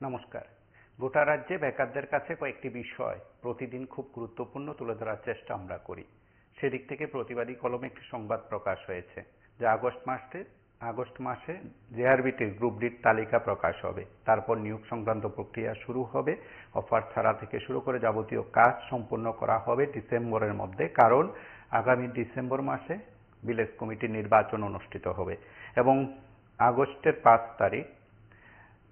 নমস্কার। গোটা রাজ্যে বেকারদের কাছে কয়েকটি বিষয় প্রতিদিন খুব গুরুত্বপূর্ণ তুলে ধরার চেষ্টা আমরা করি। সেদিক থেকে প্রতিবাদী কলমে একটি সংবাদ প্রকাশ হয়েছে যে আগস্ট মাসে জেআরবিটির গ্রুপ ডির তালিকা প্রকাশ হবে। তারপর নিয়োগ সংক্রান্ত প্রক্রিয়া শুরু হবে। অফার ছাড়া থেকে শুরু করে যাবতীয় কাজ সম্পূর্ণ করা হবে ডিসেম্বরের মধ্যে, কারণ আগামী ডিসেম্বর মাসে ভিলেজ কমিটির নির্বাচন অনুষ্ঠিত হবে এবং আগস্টের 5 তারিখ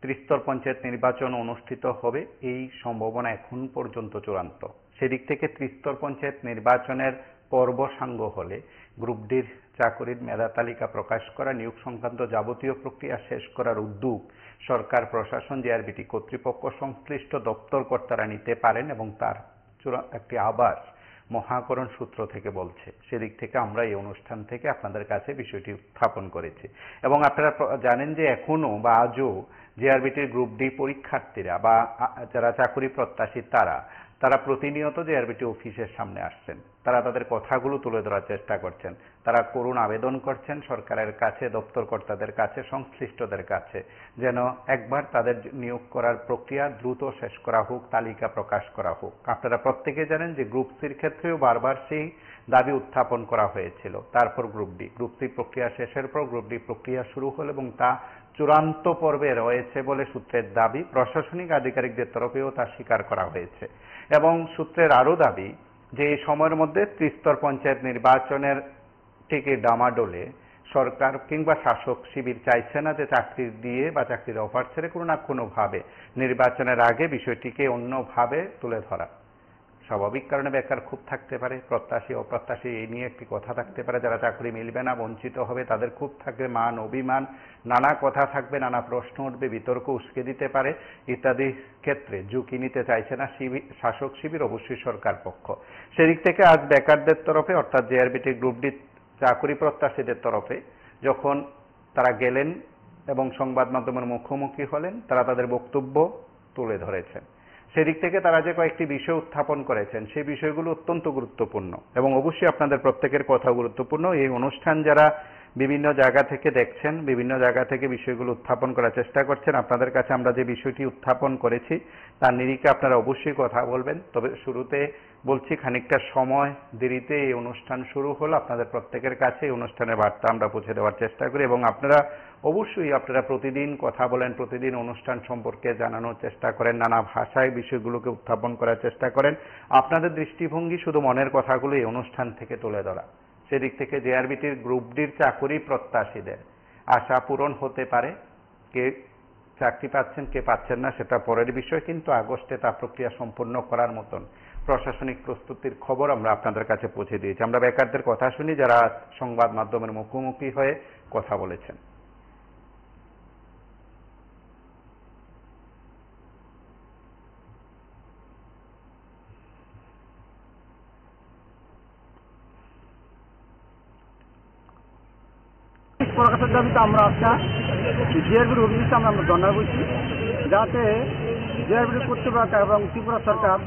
ত্রিস্তর পঞ্চায়েত নির্বাচন অনুষ্ঠিত হবে। এই সম্ভাবনা এখন পর্যন্ত চূড়ান্ত। সেদিক থেকে ত্রিস্তর পঞ্চায়েত নির্বাচনের পর্ব সাঙ্গ হলে গ্রুপ ডির চাকরির মেধা তালিকা প্রকাশ করা, নিয়োগ সংক্রান্ত যাবতীয় প্রক্রিয়া শেষ করার উদ্যোগ সরকার, প্রশাসন, জেআরবিটি কর্তৃপক্ষ, সংশ্লিষ্ট দপ্তর কর্তারা নিতে পারেন এবং তার একটি আভাস মহাকরণ সূত্র থেকে বলছে। সেদিক থেকে আমরা এই অনুষ্ঠান থেকে আপনাদের কাছে বিষয়টি উত্থাপন করেছি এবং আপনারা জানেন যে এখনো বা আজও জেআরবিটির গ্রুপ ডি পরীক্ষার্থীরা বা যারা চাকরি প্রত্যাশী তারা প্রতিনিয়ত জেআরবিটি অফিসের সামনে আসছেন। তারা তাদের কথাগুলো তুলে ধরার চেষ্টা করছেন। তারা করুণ আবেদন করছেন সরকারের কাছে, দপ্তর কর্তাদের কাছে, সংশ্লিষ্টদের কাছে, যেন একবার তাদের নিয়োগ করার প্রক্রিয়া দ্রুত শেষ করা হোক, তালিকা প্রকাশ করা হোক। আপনারা প্রত্যেকে জানেন যে গ্রুপ সির ক্ষেত্রেও বারবার সেই দাবি উত্থাপন করা হয়েছিল। তারপর গ্রুপ সি প্রক্রিয়া শেষের পর গ্রুপ ডি প্রক্রিয়া শুরু হল এবং তা চূড়ান্ত পর্বে রয়েছে বলে সূত্রের দাবি। প্রশাসনিক আধিকারিকদের তরফেও তা স্বীকার করা হয়েছে এবং সূত্রের আরও দাবি যে এই সময়ের মধ্যে ত্রিস্তর পঞ্চায়েত নির্বাচনের থেকে ডামাডোলে সরকার কিংবা শাসক শিবির চাইছে না যে চাকরি দিয়ে বা চাকরির অফার ছেড়ে কোনো না কোনোভাবে নির্বাচনের আগে বিষয়টিকে অন্যভাবে তুলে ধরা। স্বাভাবিক কারণে বেকার খুব থাকতে পারে, প্রত্যাশী অপ্রত্যাশী এই নিয়ে একটি কথা থাকতে পারে। যারা চাকরি মিলবে না, বঞ্চিত হবে, তাদের খুব থাকবে মান অভিমান, নানা কথা থাকবে, নানা প্রশ্ন উঠবে, বিতর্ক উস্কে দিতে পারে ইত্যাদি ক্ষেত্রে ঝুঁকি নিতে চাইছে না শাসক শিবির, অবশ্যই সরকার পক্ষ। সেদিক থেকে আজ বেকারদের তরফে অর্থাৎ জেআরবিটি গ্রুপ ডি চাকরি প্রত্যাশীদের তরফে যখন তারা গেলেন এবং সংবাদ মাধ্যমের মুখোমুখি হলেন, তারা তাদের বক্তব্য তুলে ধরেছেন। সেদিক থেকে তারা যে কয়েকটি বিষয় উত্থাপন করেছেন সেই বিষয়গুলো অত্যন্ত গুরুত্বপূর্ণ এবং অবশ্যই আপনাদের প্রত্যেকের কথা গুরুত্বপূর্ণ। এই অনুষ্ঠান যারা বিভিন্ন জায়গা থেকে দেখছেন, বিভিন্ন জায়গা থেকে বিষয়গুলো উত্থাপন করার চেষ্টা করছেন, আপনাদের কাছে আমরা যে বিষয়টি উত্থাপন করেছি তার নিরিখে আপনারা অবশ্যই কথা বলবেন। তবে শুরুতে বলছি, খানিকটা সময় দেরিতে এই অনুষ্ঠান শুরু হলো। আপনাদের প্রত্যেকের কাছে এই অনুষ্ঠানের বার্তা আমরা পৌঁছে দেওয়ার চেষ্টা করি এবং আপনারা প্রতিদিন কথা বলেন, প্রতিদিন অনুষ্ঠান সম্পর্কে জানানোর চেষ্টা করেন, নানা ভাষায় বিষয়গুলোকে উত্থাপন করার চেষ্টা করেন। আপনাদের দৃষ্টিভঙ্গি শুধু মনের কথাগুলো এই অনুষ্ঠান থেকে তুলে ধরা। সেদিক থেকে জেআরবিটির গ্রুপ ডির চাকরি প্রত্যাশীদের আশা পূরণ হতে পারে। কে চাকরি পাচ্ছেন, কে পাচ্ছেন না সেটা পরের বিষয়, কিন্তু আগস্টে তা প্রক্রিয়া সম্পন্ন করার মতন প্রশাসনিক প্রস্তুতির খবর আমরা আপনাদের কাছে পৌঁছে দিয়েছি। আমরা বেকারদের কথা শুনি যারা সংবাদ মাধ্যমের মুখোমুখি হয়ে কথা বলেছেন। প্রকাশের দাবিতে আমরা আজকে জেআরবির অফিসের সামনে আমরা ধর্ণা বসছি, যাতে জেআরবির কর্তৃপক্ষ এবং ত্রিপুরা সরকার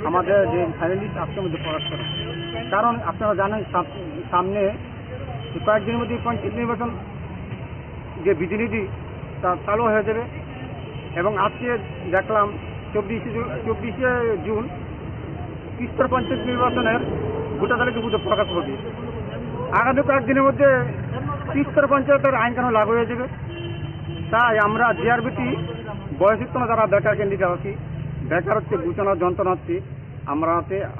আমাদের যে ফাইনালিস্ট আজকের মধ্যে প্রকাশ করে। কারণ আপনারা জানেন সামনে কয়েকদিনের মধ্যে পঞ্চায়েত নির্বাচন যে বিধিনিধি তা চালু হয়ে যাবে এবং আজকে দেখলাম 24শে জুন ত্রিস্তর পঞ্চায়েত নির্বাচনের ভোটার তালিকা প্রকাশ হবে। আগামী কয়েকদিনের মধ্যে ত্রিস্তর পঞ্চায়েতের আইন কানুন লাগু হয়ে যাবে। তাই আমরা জেআরবিটি বয়সিক্ত যারা বেকার ক্যান্ডিডেট আছি, বেকার হচ্ছে গুছানোর যন্ত্রণা হচ্ছে, আমরা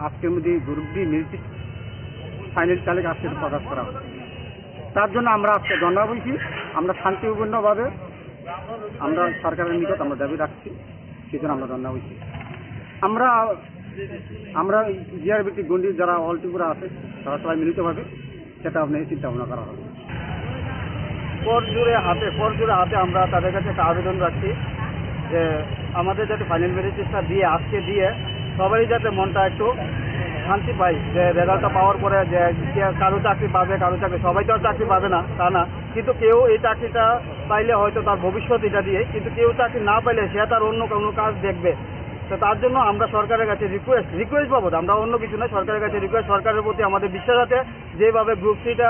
আজকের মধ্যে গ্রুপ ডি নির্দিষ্ট ফাইনাল তালিকা আজকে প্রকাশ করা হবে। তার জন্য আমরা আজকে ধর্ণা বইছি। আমরা শান্তিপূর্ণভাবে আমরা সরকারের নিকট আমরা দাবি রাখছি, সেই জন্য আমরা ধর্ণা বইছি। আমরা জেআরবিটি গন্ডি যারা অল ত্রিপুরা আছে তারা সবাই মিলিতভাবে সেটা নিয়ে চিন্তা ভাবনা করা হবে। পর জুড়ে হাতে আমরা তাদের কাছে একটা আবেদন রাখছি যে আমাদের যাতে ফাইনাল মেরিট লিস্টটা আজকে দিয়ে সবাই যাতে মনটা একটু শান্তি পাই, যে রেজাল্টটা পাওয়ার পরে যে কারো চাকরি পাবে, কারো চাকরি, সবাই তো আর চাকরি পাবে না তা না, কিন্তু কেউ এই চাকরিটা পাইলে হয়তো তার ভবিষ্যৎ এটা দিয়ে, কিন্তু কেউ চাকরি না পাইলে সে তার অন্য কোনো কাজ দেখবে। তো তার জন্য আমরা সরকারের কাছে রিকোয়েস্ট পাবো, আমরা অন্য কিছু না, সরকারের কাছে রিকোয়েস্ট, সরকারের প্রতি আমাদের বিশ্বাস আছে যেভাবে গ্রুপ সিটা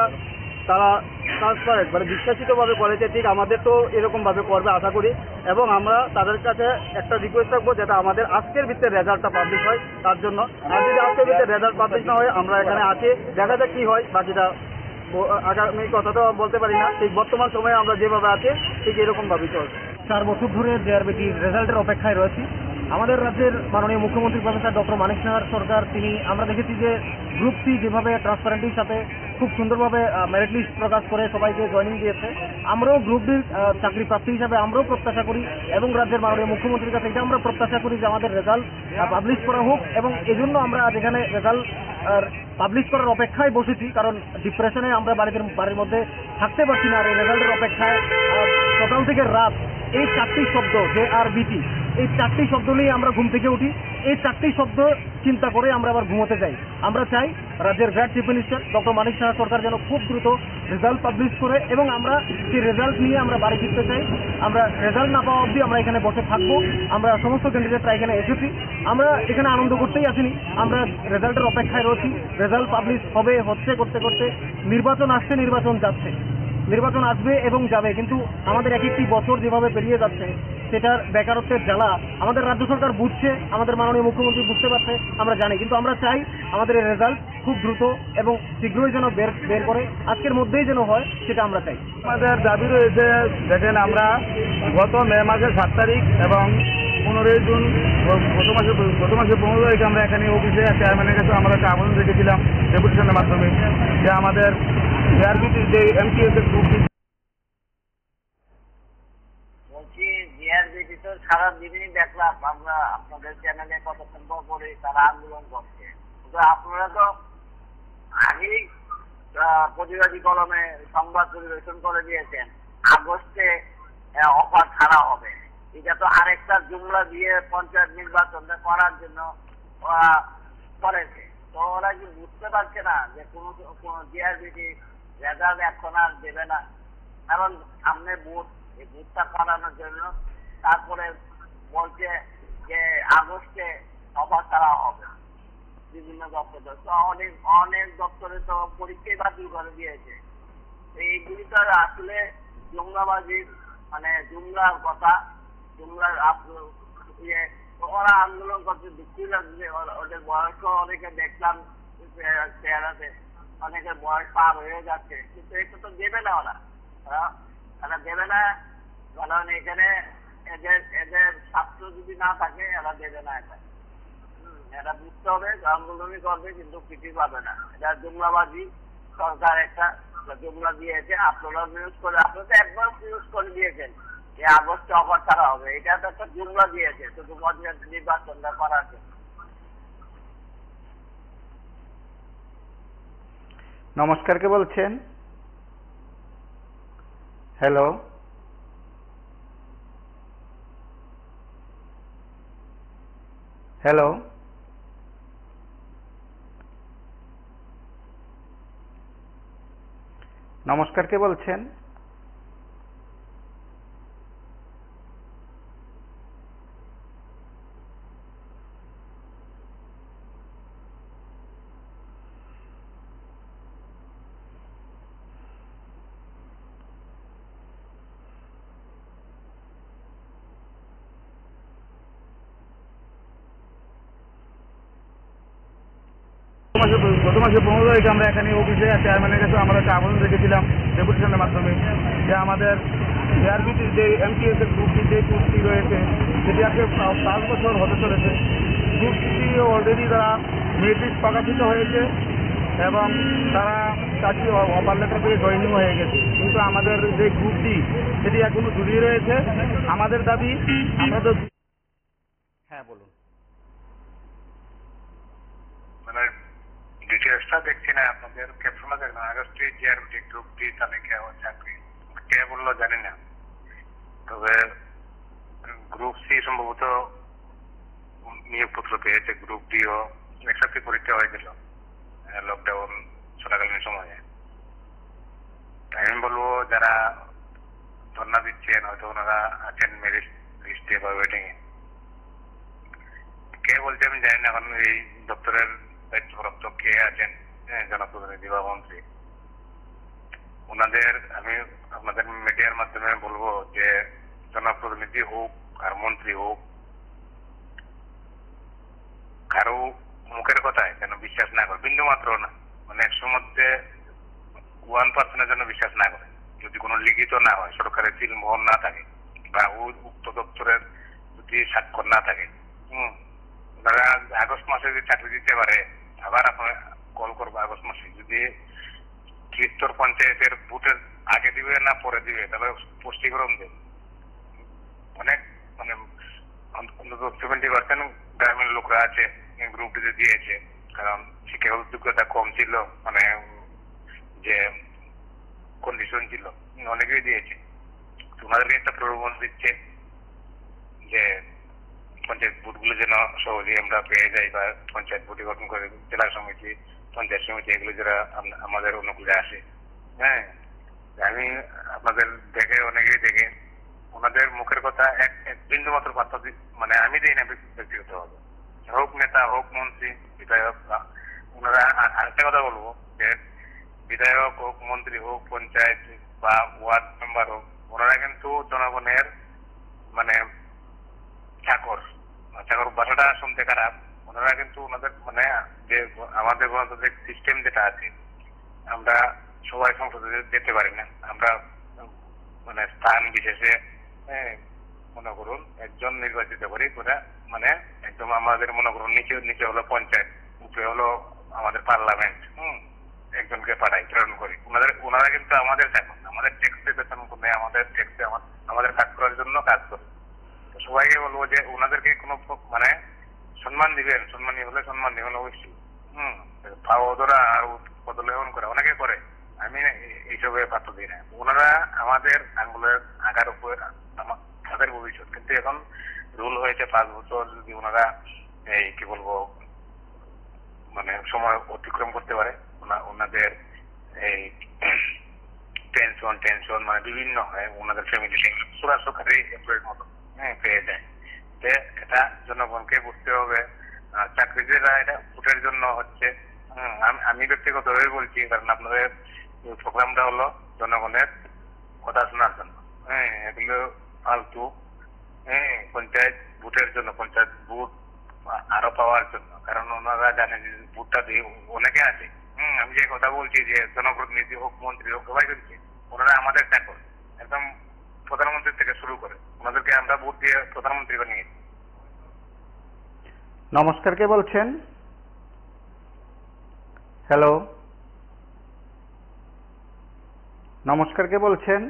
তারা ট্রান্সপারেন্ট মানে বিশ্বাসিতভাবে করেছে, ঠিক আমাদের তো এরকমভাবে করবে আশা করি। এবং আমরা তাদের কাছে একটা রিকোয়েস্ট রাখবো যাতে আমাদের আজকের ভিত্তিতে রেজাল্টটা পাবলিশ হয় তার জন্য। আর যদি আজকের ভিত্তিতে রেজাল্ট পাবলিশ না হয়, আমরা এখানে আছি, দেখা যাক কী হয়। বাকিটা আগামী কথা তো বলতে পারি না, ঠিক বর্তমান সময়ে আমরা যেভাবে আছি ঠিক এরকমভাবেই চলছে। 4 বছর ধরে জেআরবিটির রেজাল্টের অপেক্ষায় রয়েছি। আমাদের রাজ্যের মাননীয় মুখ্যমন্ত্রী প্রফেসর ডক্টর মানিক সাহার সরকার, তিনি আমরা দেখেছি যে গ্রুপ সি যেভাবে ট্রান্সপারেন্টির সাথে খুব সুন্দরভাবে মেরিট লিস্ট প্রকাশ করে সবাইকে জয়েনিং দিয়েছে, আমরাও গ্রুপ ডির চাকরি প্রার্থী হিসাবে আমরাও প্রত্যাশা করি এবং রাজ্যের মাননীয় মুখ্যমন্ত্রীর কাছে এটা আমরা প্রত্যাশা করি যে আমাদের রেজাল্ট পাবলিশ করা হোক। এবং এজন্য আমরা আজ এখানে রেজাল্ট পাবলিশ করার অপেক্ষায় বসেছি, কারণ ডিপ্রেশনে আমরা বাড়ির মধ্যে থাকতে পারছি না। আর এই রেজাল্টের অপেক্ষায় সকাল থেকে রাত এই 4টি শব্দ জেআরবিটি, এই 4টি শব্দ নিয়ে আমরা ঘুম থেকে উঠি। এই 4টি শব্দ চিন্তা করে আমরা আবার ঘুমোতে যাই। আমরা চাই রাজ্যের great chief minister doctor Manik Saha সরকার যেন খুব দ্রুত রেজাল্ট পাবলিশ করে এবং আমরা সেই রেজাল্ট নিয়ে আমরা বাড়ি ফিরতে চাই। আমরা রেজাল্ট না পাওয়া অবধি আমরা এখানে বসে থাকবো। আমরা সমস্ত ক্যান্ডিডেটরা এখানে এসেছি, আমরা এখানে আনন্দ করতেই আসিনি, আমরা রেজাল্টের অপেক্ষায় রয়েছি। রেজাল্ট পাবলিশ হবে, হচ্ছে, করতে করতে নির্বাচন আসছে, নির্বাচন যাচ্ছে, নির্বাচন আসবে এবং যাবে, কিন্তু আমাদের এক একটি বছর যেভাবে পেরিয়ে যাচ্ছে সেটার বেকারত্বের জ্বালা আমাদের রাজ্য সরকার বুঝছে, আমাদের মাননীয় মুখ্যমন্ত্রী বুঝতে পারছে, আমরা জানি। কিন্তু আমরা চাই আমাদের এই রেজাল্ট খুব দ্রুত এবং শীঘ্রই যেন বের করে আজকের মধ্যেই যেন হয়, সেটা আমরা চাই। আমাদের দাবি রয়েছে, দেখেন আমরা গত মে মাসের 7 তারিখ এবং 15 জুন গত মাসে 15 তারিখে আমরা এখানে অফিসে চেয়ারম্যানের কাছে আমরা একটা আবেদন রেখেছিলাম ডেপুটেশনের মাধ্যমে যে আমাদের জেআরবিটির যে এমটিএস এর গ্রুপ বলছি জিআরবিটি তো সারা দিনই দেখলাম আমরা আপনাদের চ্যানেলে কতক্ষণ পরে তারা আন্দোলন করছে, কিন্তু আপনারা তো আগেই প্রতিবাদী কলমে সংবাদ পরিবেশন করে দিয়েছেন আগস্টে অফার ছাড়া হবে। এটা তো আরেকটা জুমলা দিয়ে পঞ্চায়েত নির্বাচনটা করার জন্য ওরা করেছে। তো ওরা কি বুঝতে পারছে না যে কোনো জিআরবিটি রেজাল্ট এখন আর দেবে না, কারণ সামনে ভোট, এই ভোটটা করানোর জন্য তারপরে বলছে যে আগস্টে অফার ছাড়া হবে বিভিন্ন দপ্তরে। তো অনেক দপ্তরে তো পরীক্ষাই বাতিল করে দিয়েছে। এইগুলি তো আসলে জুমলাবাজির মানে জুমলার কথা, জুমলার ওরা আন্দোলন করতে দুঃখই লাগছে। ওদের বয়সও অনেকে দেখলাম চেহারাতে, অনেকের বয়স পার হয়ে যাচ্ছে, কিন্তু এটা তো দেবে না ওরা দেবে না, কারণ এখানে এদের ছাত্র যদি না থাকে এরা দেবে না। এটা বুঝতে হবে, আন্দোলনই করবে কিন্তু কিছু পাবে না। এটা জুমলাবাজি, সরকার একটা জুমলা দিয়েছে, আপনারা নিউজ করে, আপনারা তো অ্যাডভান্স নিউজ করে দিয়েছেন যে আগস্টে অফার ছাড়া হবে। এটা তো একটা জুমলা দিয়েছে শুধু পঞ্চায়েত নির্বাচনটা করার জন্য। নমস্কার, কে বলছেন? হ্যালো, হ্যালো, নমস্কার, কে বলছেন? গত মাসে 15 তারিখে আমরা এখানে অফিসে চেয়ারম্যানের কাছে আমরা একটা আবেদন রেখেছিলাম ডেপুটেশনের মাধ্যমে যে আমাদের জেআরবিটির যে এমটিএস এর গ্রুপ যে চুক্তি রয়েছে সেটি আজকে 5 বছর হতে চলেছে। গ্রুপটি অলরেডি তারা মেরিট লিস্ট প্রকাশিত হয়েছে এবং তারা চাকরি অফার লেটার পেয়ে জয়েনিং হয়ে গেছে, কিন্তু আমাদের যে গ্রুপটি সেটি এখনো ঝুলিয়ে রয়েছে। আমাদের দাবি আমাদের হ্যাঁ বলুন। মানে ডিটেলসটা দেখছি না, আপনাদের ক্যাপশনে দেখলাম আগস্টে জিআরবিটি গ্রুপ ডি তালিকা ও চাকরি, কে বললো জানি না, তবে গ্রুপ সি সম্ভবত নিয়োগপত্র পেয়েছে, গ্রুপ ডিও একসাথে পরীক্ষা হয়েছিল লকডাউন চলাকালীন সময়ে। আমি বলবো যারা ধর্ণা দিচ্ছেন হয়তো ওনারা আছেন মেরিট লিস্টে বা ওয়েটিং এ, কে বলছে আমি জানি না, কারণ এই দপ্তরের দায়িত্বপ্রাপ্ত কে আছেন জনপ্রতিনিধি বা মন্ত্রী, ওনাদের আমি আপনাদের মিডিয়ার মাধ্যমে বলবো যে জনপ্রতিনিধি হোক আর মন্ত্রী হোক, কারো মুখের কথায় যেন বিশ্বাস না করে, বিন্দু মাত্র না, মানে 100 মধ্যে 1% জন্য বিশ্বাস না করে। যদি কোনো লিখিত না হয়, সরকারের সিল মোহর না থাকে বা উক্ত দপ্তরের যদি স্বাক্ষর না থাকে, ওনারা আগস্ট মাসে যদি চাকরি দিতে পারে, আবার আপনার কল করবো আগস্ট মাসে। যদি ত্রিস্তর পঞ্চায়েতের ভোটের আগে দিবে না পরে দিবে, তাহলে স্পষ্টীকরণ দেবে। অনেক মানে অন্তত 70% গ্রামের লোকরা আছে গ্রুপটিতে দিয়েছে, কারণ শিক্ষাগত যোগ্যতা কম ছিল, মানে যে কন্ডিশন ছিল, অনেকেই দিয়েছে। ওনাদেরকে একটা প্রলোভন দিচ্ছে যে পঞ্চায়েত ভোটগুলো যেন সহজেই আমরা পেয়ে যাই, বা পঞ্চায়েত ভোট গঠন করে জেলা সমিতি, পঞ্চায়েত সমিতি এগুলো যারা আমাদের অনুকূলে আসে। হ্যাঁ, আমি আপনাদের দেখে অনেকেই দেখে ওনাদের মুখের কথা এক বিন্দু মাত্র পাত্র মানে আমি দিই না ব্যক্তিগত হবে, হোক নেতা হোক মন্ত্রী বিধায়ক। ওনারা আরেকটা কথা বলবো যে বিধায়ক হোক মন্ত্রী হোক পঞ্চায়েত বা ওয়ার্ড মেম্বার হোক, ওনারা কিন্তু জনগণের মানে চাকর ভাষাটা শুনতে খারাপ। ওনারা কিন্তু ওনাদের মানে যে আমাদের গণতান্ত্রিক সিস্টেম যেটা আছে, আমরা সবাই সংসদে যেতে পারি না, আমরা মানে স্থান বিশেষে মনে করুন একজন নির্বাচিত করি, মানে একদম আমাদের মনে করুন নিচে হলো পঞ্চায়েত, উপরে হলো আমাদের পার্লামেন্ট, একজনকে পাঠাই প্রেরণ করি। ওনারা কিন্তু আমাদের চাকর, আমাদের ট্যাক্সে বেতন করে, আমাদের ট্যাক্সে আমাদের কাজ করার জন্য কাজ করে। সবাইকে বলবো যে ওনাদেরকে কোনো মানে সম্মান দিবেন, সম্মানী হলে সম্মান দিবেন অবশ্যই। পাওয়া ধরা আর পদলেহন করে অনেকে করে, আমি এইসবে পাত্র দিই না। ওনারা আমাদের আঙ্গুলের আগার উপর তাদের ভবিষ্যৎ, কিন্তু এখন রুল হয়েছে 5 বছর যদি ওনারা এই কি বলবো মানে সময় অতিক্রম করতে পারে, ওনাদের এই টেনশন মানে বিভিন্ন হয়, ওনাদের ফ্যামিলি পুরা সরকারি এমপ্লয়ের মতো পেয়ে যায়। এটা জনগণকে বুঝতে হবে। চাকরিজীবীরা এটা ভোটের জন্য হচ্ছে, আমি ব্যক্তিগতভাবে বলছি, কারণ আপনাদের প্রোগ্রামটা হলো জনগণের কথা শোনার জন্য। এগুলো ফালতু পঞ্চায়েত ভোটের জন্য, পঞ্চায়েত ভোট আরো পাওয়ার জন্য, কারণ ওনারা জানে যে ভোটটা দিয়ে অনেকে আছে। আমি যে কথা বলছি যে জনপ্রতিনিধি হোক মন্ত্রী হোক সবাই করছে, ওনারা আমাদের চাকর, একদম প্রধানমন্ত্রী থেকে শুরু করে ওনাদেরকে আমরা ভোট দিয়ে প্রধানমন্ত্রী বানিয়েছি। নমস্কার, কে বলছেন? হ্যালো, নমস্কার, কে বলছেন?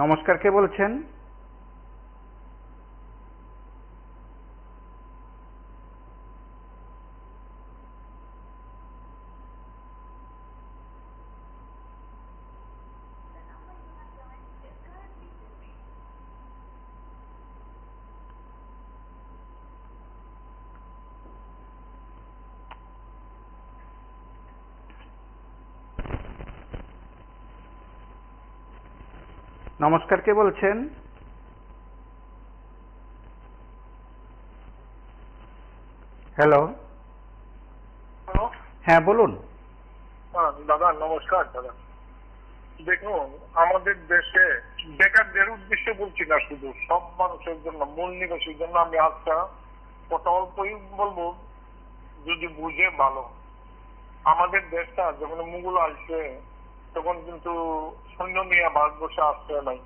নমস্কার, কে বলছেন? নমস্কার, কে বলছেন? হ্যালো, হ্যাঁ বলুন। দাদা নমস্কার। দাদা দেখুন, আমাদের দেশে বেকারদের উদ্দেশ্যে বলছি না, শুধু সব মানুষের জন্য, মূল নিবাসীর জন্য আমি আজটা কথা অল্পই বলবো, যদি বুঝে ভালো। আমাদের দেশটা যখন মুঘল আসছে তখন কিন্তু সৈন্য নিয়ে ভারতবর্ষে আসছে নাই,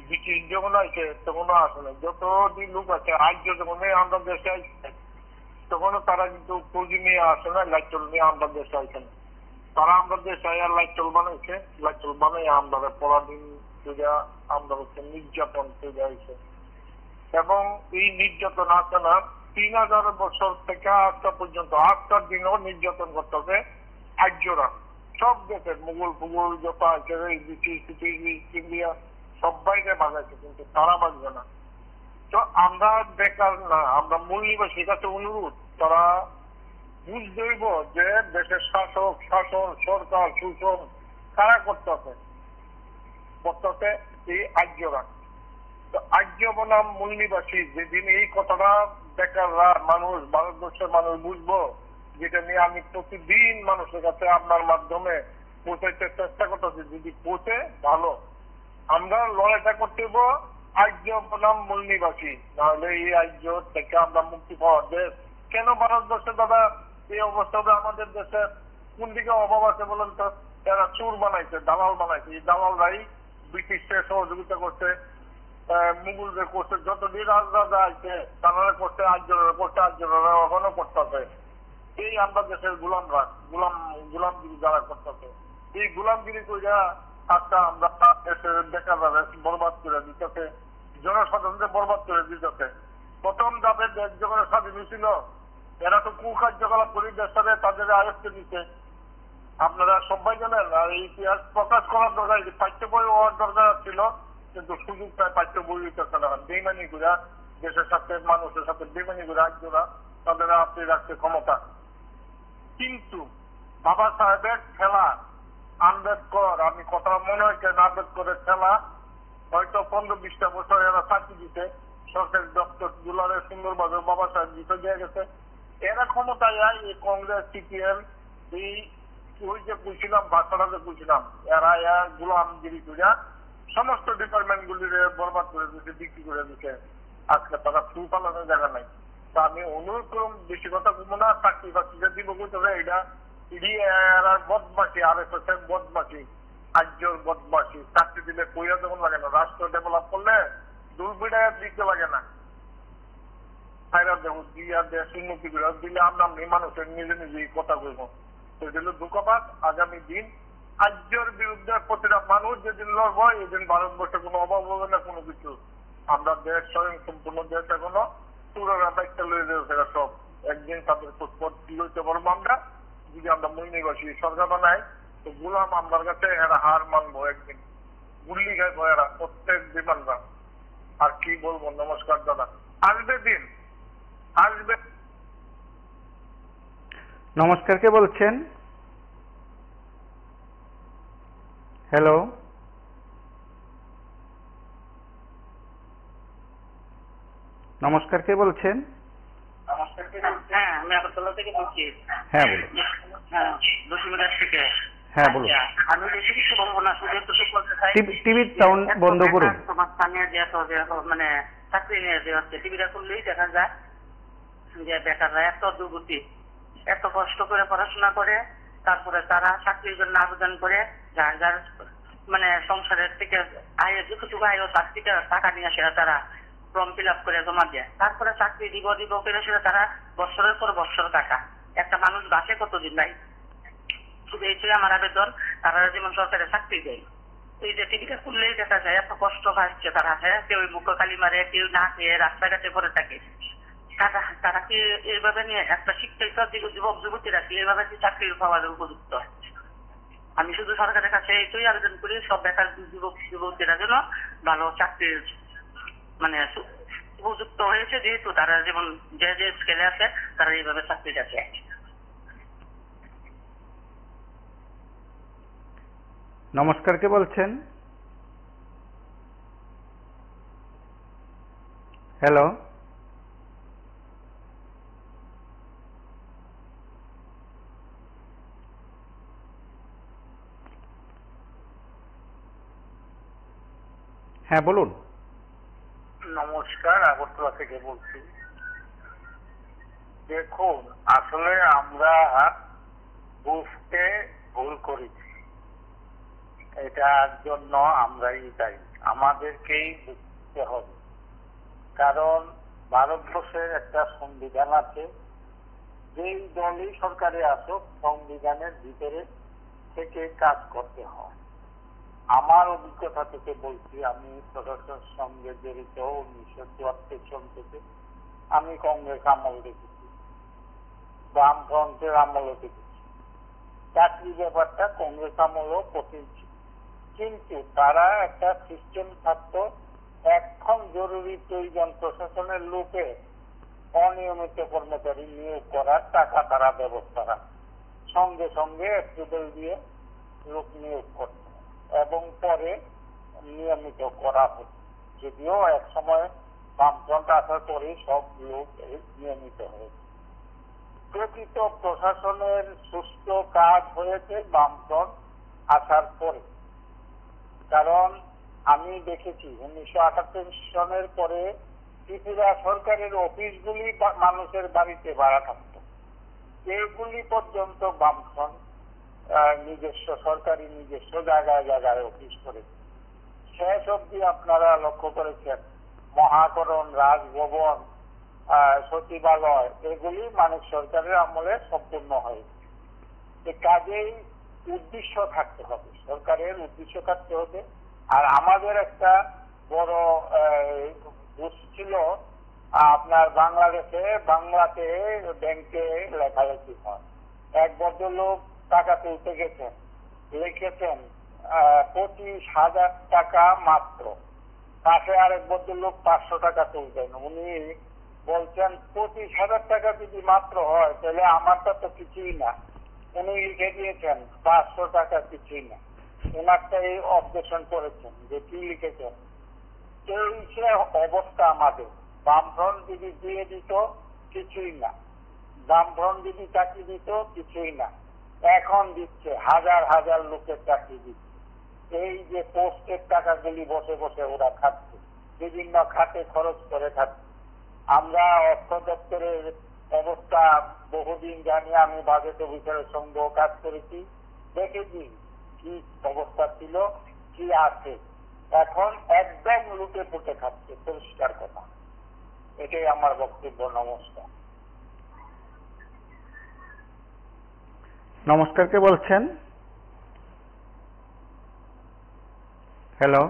ব্রিটিশ যখন আসছে তখনও আসে নাই, যতদিন লোক আছে আজ যখন আমরা দেশে আসছে তখনও তারা কিন্তু পুঁজি নিয়ে আসে না, লাইটল নিয়ে আমরা দেশে আসে না। তারা আমরা দেশে লাইটল বানাইছে, লাইটল বানাই আমরা পরাধীন পূজা আমরা হচ্ছে নির্যাতন পূজা হয়েছে। এবং এই নির্যাতন আসে না 3000 বছর থেকে আজটা পর্যন্ত, আজটার দিনও নির্যাতন করতে হবে আর্যরা। সব দেশের মুঘল ফুগল যত আছে ব্রিটিশ ইন্ডিয়া সবাইকে বাজাইছে, কিন্তু তারা বাজবে না। তো আমরা বেকার না, আমরা মূল নিবাসীর কাছে অনুরোধ, তারা বুঝতে হইব যে দেশের শাসক, শাসন, সরকার, শোষণ কারা করতেছে এই আর্যরা। তো আর্য বনাম মূল নিবাসী, যেদিন এই কথাটা বেকাররা মানুষ, ভারতবর্ষের মানুষ বুঝবো, যেটা নিয়ে আমি প্রতিদিন মানুষের কাছে আপনার মাধ্যমে পৌঁছাইতে চেষ্টা করতেছি, যদি পৌঁছে ভালো। আমরা লড়াইটা করতে হইব আর্য বনাম মূল নিবাসী, নাহলে এই আর্য থেকে আমরা মুক্তি পাওয়ার দেশ। কেন ভারতবর্ষে দাদা এই অবস্থাটা? আমাদের দেশে কোন দিকে অভাব আছে বলেন তো? এরা চোর বানাইছে, দালাল বানাইছে। এই দালালরাই ব্রিটিশকে সহযোগিতা করছে, মুঘলদের করছে, যতদিন রাজা আছে তারা করছে, আর্যরা করছে, আর্যরা এখনো করতেছে। এই আমরা দেশের গোলামরা, গোলামগিরি যারা করতেছে, এই গোলামগিরি কইরা আজকে আমরা দেশের বেকাররা বরবাদ করে দিতেছে, জনসাধারণকে বরবাদ করে দিতেছে। প্রথম ধাপে দেশ যখন স্বাধীন হয়েছিল, এরা তো কুকার্যকলাপ করে দেশটাকে তাদের আয়ত্তে দিচ্ছে। আপনারা সবাই জানেন, আর এই ইতিহাস প্রকাশ করার দরকার, পাঠ্য বই হওয়ার দরকার ছিল, কিন্তু সুযোগ পায় পাঠ্য বই হইতেছে না। বেইমানি গুলা দেশের সাথে, মানুষের সাথে বেইমানি গুলা রাজ্যরা তাদের আপনি রাখছে ক্ষমতা। কিন্তু বাবা সাহেবের খেলা, আম্বেদকর, আমি কথা মনে হয় কেন আম্বেদকরের খেলা হয়তো 15-20টা বছর এরা চাকরি দিতে, সরকারি দপ্তর গুলারে সুন্দরভাবে বাবা সাহেব দিতে দিয়ে গেছে। এরা ক্ষমতায় এই কংগ্রেস, সিপিএম, এই ওই যে বুঝছিলাম ভাষাটা যে বুঝছিলাম, এরা গোলামগিরি করে সমস্ত ডিপার্টমেন্ট গুলির বরবাদ করে দিচ্ছে, বিক্রি করে দিচ্ছে। আজকে তারা ফুল পালানোর জায়গা নাই। তা আমি অনুরোধ করুন, বেশি কথা বলবো না, চাকরি বাকরিটা দিব করতে হবে। এটা এরা বদমাসি, আর এস বদমাসি, আর্যর বদমাসি। চাকরি দিলে কইরা যখন লাগে না, রাষ্ট্র ডেভেলপ করলে দুর্বিড়া দিতে লাগে না। দেশ উন্নতি করে দিলে আমরা মানুষের নিজে নিজেই কথা বলবো। ধোঁকাবাদ। আগামী দিন আর্যর বিরুদ্ধে প্রতিটা মানুষ যেদিন লড়বো, এদিন ভারতবর্ষে কোনো অভাব হবে না কোনো কিছু। আমরা দেশ স্বয়ং সম্পূর্ণ দেশ, এখনো চুরের একটা লয়ে যাবে সব। একদিন তাদের পথ লইতে পারবো আমরা, যদি আমরা মূল নিবাসী সরকার বানাই। তো গোলাম আমার কাছে এরা হার মানবো, একদিন গুল্লি খাইবো এরা, প্রত্যেক বিমানরা। আর কি বলবো? নমস্কার দাদা, আসবে দিন, আসবে। নমস্কার, কে বলছেন? হ্যালো, নমস্কার, কে বলছেন? হ্যাঁ, আমি আগরতলা থেকে বলছি। হ্যাঁ বলুন। হ্যাঁ, 10 মিনিট থেকে। হ্যাঁ বলুন। আমি বেশি কিছু বলবো না, শুধু একটু বলতে চাই। টিভির সাউন্ড বন্ধ করুন। তোমার স্থানীয় যে মানে চাকরি নিয়ে যে হচ্ছে, টিভিটা খুললেই দেখা যায় যে বেকাররা এত দুর্গতি, এত কষ্ট করে পড়াশোনা করে, তারপরে তারা চাকরির জন্য আবেদন করে, যার যার মানে সংসারের থেকে আয়ের যতটুকু আয়, চাকরিটা টাকা নিয়ে আসে তারা ফর্ম ফিল আপ করে জমা দেয়। তারপরে চাকরি দিব করে সেটা তারা বছরের পর বছর কাটা। একটা মানুষ বাসে কতদিন নাই? শুধু এইটাই আমার আবেদন, তারা যেমন সরকারে চাকরি দেয়। এই যে টিভিটা খুললেই দেখা যায় এত কষ্ট পাচ্ছে তারা। হ্যাঁ, কেউ মুখ কালি মারে, কেউ না খেয়ে রাস্তাঘাটে পড়ে থাকে। তারা কি এইভাবে নিয়ে একটা শিক্ষিত যুবক যুবতীরা কি এইভাবে কি চাকরি পাওয়ার উপযুক্ত? আমি শুধু সরকারের কাছে এইটাই আবেদন করি, সব বেকার যুবক যুবতীরা যেন ভালো চাকরির মানে উপযুক্ত হয়েছে, যেহেতু তারা যেমন যে যে স্কেলে আছে তারা এইভাবে চাকরিটা চায়। নমস্কার, কে বলছেন? হ্যালো, হ্যাঁ বলুন। নমস্কার, আগরতলা থেকে বলছি। দেখুন, আসলে আমরা বুঝতে ভুল করেছি, এটার জন্য আমরাই দায়ী, আমাদেরকেই বুঝতে হবে। কারণ ভারতবর্ষের একটা সংবিধান আছে, যেই দলই সরকারে আসুক সংবিধানের ভিতরে থেকে কাজ করতে হয়। আমার অভিজ্ঞতা থেকে বলছি, আমি প্রশাসনের সঙ্গে জড়িত 1974 সন থেকে। আমি কংগ্রেস আমল দেখেছি, বামফ্রন্টের আমলও দেখেছি। চাকরি ব্যাপারটা কংগ্রেস আমলেও কঠিন ছিল, কিন্তু তারা একটা সিস্টেম থাকতো, এখন জরুরি প্রয়োজন প্রশাসনের লোকে অনিয়মিত কর্মচারী নিয়োগ করার টাকা তারা ব্যবস্থা রাখে, সঙ্গে সঙ্গে অ্যাপ্রুভেল দিয়ে লোক নিয়োগ করত এবং পরে নিয়মিত করা হতো। যদিও এক সময় বামফ্রন্ট আসার পরে সব লোক নিয়মিত হয়েছে। প্রকৃত প্রশাসনের সুষ্ঠু কাজ হয়েছে বামফ্রন্ট আসার পরে, কারণ আমি দেখেছি 1978 সনের পরে ত্রিপুরা সরকারের অফিসগুলি মানুষের বাড়িতে ভাড়া থাকত, এগুলি পর্যন্ত বামফ্রন্ট নিজস্ব সরকারি নিজস্ব জায়গায় জায়গায় অফিস করেছে। শেষ অব্দি আপনারা লক্ষ্য করেছেন মহাকরণ, রাজভবন, সচিবালয় এগুলি মানিক সরকারের আমলে সম্পূর্ণ হয়েছে। কাজেই উদ্দেশ্য থাকতে হবে, সরকারের উদ্দেশ্য থাকতে হবে। আর আমাদের একটা বড় দোষ ছিল, আপনার বাংলাদেশে বাংলাতে ব্যাংকে লেখালেখি হয়। এক ভদ্রলোক টাকা তুলতে গেছেন, লিখেছেন 25,000 টাকা মাত্র, পাশে আরেক ভদ্রলোক 500 টাকা তুলবেন। উনি বলছেন 25,000 টাকা যদি মাত্র হয় তাহলে আমারটা তো কিছুই না। উনি লিখে দিয়েছেন 500 টাকা কিছুই না। ওনারটা এই অবজেকশন করেছেন যে কি লিখেছেন। এই সে অবস্থা আমাদের। বামফ্রন্ট যদি দিয়ে দিত কিছুই না, বামফ্রন্ট যদি চাকরি দিত কিছুই না, এখন দিচ্ছে হাজার হাজার লোকের চাকরি দিচ্ছে। এই যে পোস্টের টাকাগুলি বসে বসে ওরা খাচ্ছে, বিভিন্ন খাতে খরচ করে খাচ্ছে। আমরা অর্থ দপ্তরের অবস্থা বহুদিন জানি, আমি বাজেট অফিসারের সঙ্গে কাজ করেছি, দেখেছি কি অবস্থা ছিল কি আছে। এখন একদম লুটে পুটে খাচ্ছে, পরিষ্কার কথা। এটাই আমার বক্তব্য। নমস্কার। নমস্কার, কে বলছেন? হ্যালো,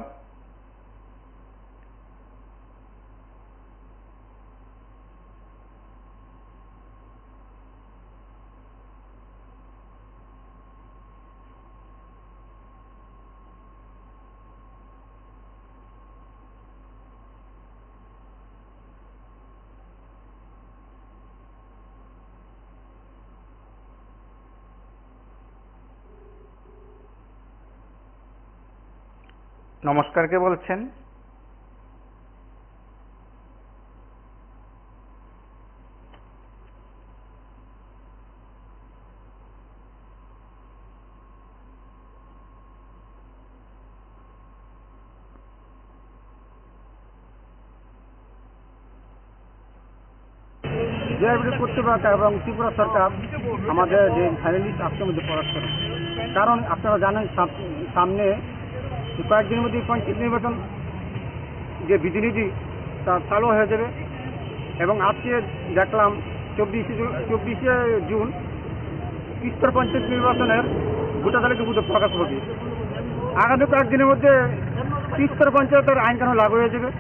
নমস্কার, কে বলছেন? জিআরবিটি কর্তৃপক্ষ এবং ত্রিপুরা সরকার আমাদের যে ফাইনালিস্ট আজকের মধ্যে প্রকাশ করে। কারণ আপনারা জানেন সামনে কয়েকদিনের মধ্যে পঞ্চায়েত নির্বাচন যে বিধিনিধি তা চালু হয়ে যাবে এবং আজকে দেখলাম 24শে জুন স্তর পঞ্চায়েত নির্বাচনের ভোটার তালিকা মধ্যে প্রকাশ হবে। আগামী কয়েকদিনের মধ্যে স্তর পঞ্চায়েতের আইন কানুন লাগু হয়ে যাবে।